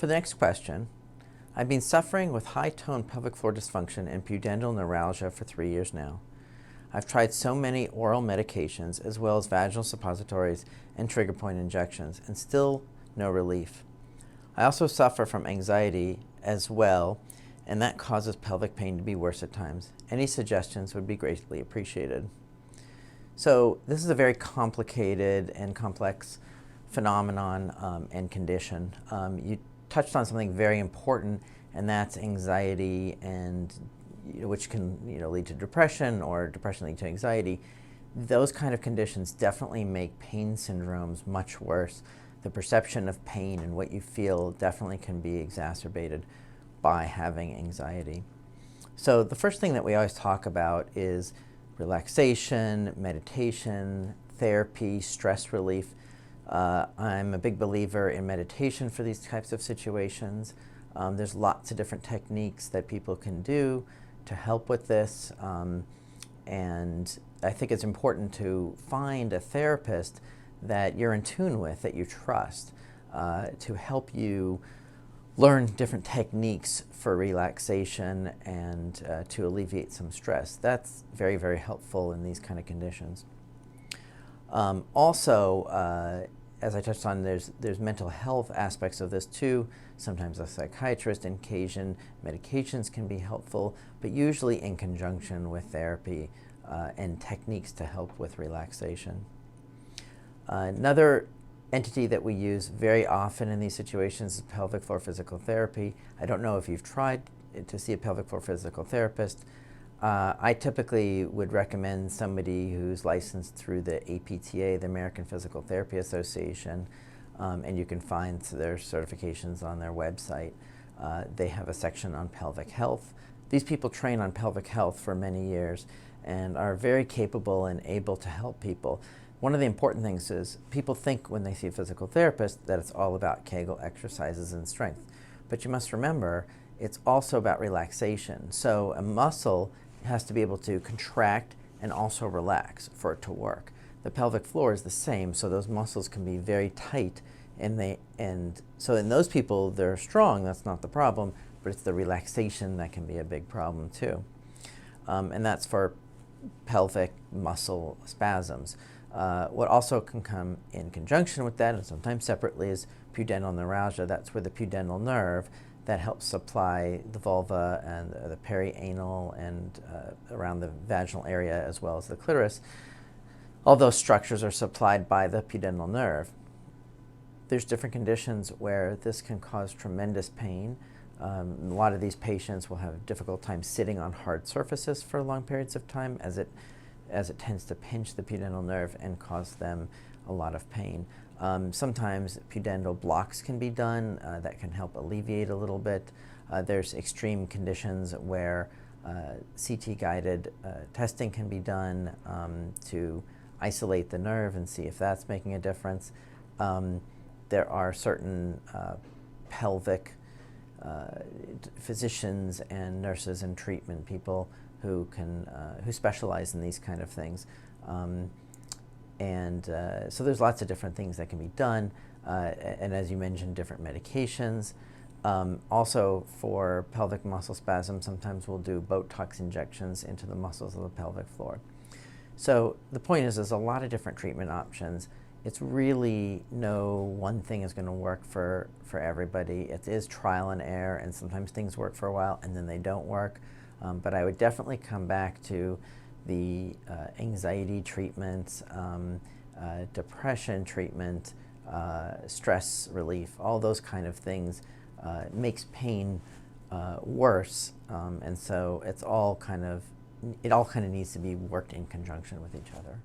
For the next question, I've been suffering with high-tone pelvic floor dysfunction and pudendal neuralgia for 3 years now. I've tried so many oral medications as well as vaginal suppositories and trigger point injections and still no relief. I also suffer from anxiety as well, and that causes pelvic pain to be worse at times. Any suggestions would be greatly appreciated. So this is a very complicated and complex phenomenon and condition. You touched on something very important, and that's anxiety, and which can lead to depression, or depression lead to anxiety. Those kind of conditions definitely make pain syndromes much worse. The perception of pain and what you feel definitely can be exacerbated by having anxiety. So the first thing that we always talk about is relaxation, meditation, therapy, stress relief. I'm a big believer in meditation for these types of situations. There's lots of different techniques that people can do to help with this, and I think it's important to find a therapist that you're in tune with, that you trust, to help you learn different techniques for relaxation and to alleviate some stress. That's very, very helpful in these kind of conditions. Also, as I touched on, there's mental health aspects of this too. Sometimes a psychiatrist and occasion medications can be helpful, but usually in conjunction with therapy and techniques to help with relaxation. Another entity that we use very often in these situations is pelvic floor physical therapy. I don't know if you've tried to see a pelvic floor physical therapist. I typically would recommend somebody who's licensed through the APTA, the American Physical Therapy Association, and you can find their certifications on their website. They have a section on pelvic health. These people train on pelvic health for many years and are very capable and able to help people. One of the important things is people think when they see a physical therapist that it's all about Kegel exercises and strength. But you must remember, it's also about relaxation. So a muscle has to be able to contract and also relax for it to work. The pelvic floor is the same, so those muscles can be very tight, and so in those people, they're strong, that's not the problem, but it's the relaxation that can be a big problem too. And that's for pelvic muscle spasms. What also can come in conjunction with that, and sometimes separately, is pudendal neuralgia. That's where the pudendal nerve that helps supply the vulva and the perianal and around the vaginal area as well as the clitoris. All those structures are supplied by the pudendal nerve. There's different conditions where this can cause tremendous pain. A lot of these patients will have a difficult time sitting on hard surfaces for long periods of time, as it tends to pinch the pudendal nerve and cause them a lot of pain. Sometimes pudendal blocks can be done that can help alleviate a little bit. There's extreme conditions where CT-guided testing can be done to isolate the nerve and see if that's making a difference. There are certain pelvic physicians and nurses and treatment people who specialize in these kind of things. So there's lots of different things that can be done, and as you mentioned, different medications. Also for pelvic muscle spasms, sometimes we'll do Botox injections into the muscles of the pelvic floor. So the point is, there's a lot of different treatment options. It's really no one thing is going to work for everybody. It is trial and error, and sometimes things work for a while and then they don't work. But I would definitely come back to the anxiety treatments, depression treatment, stress relief, all those kind of things makes pain worse, and so it all kind of needs to be worked in conjunction with each other.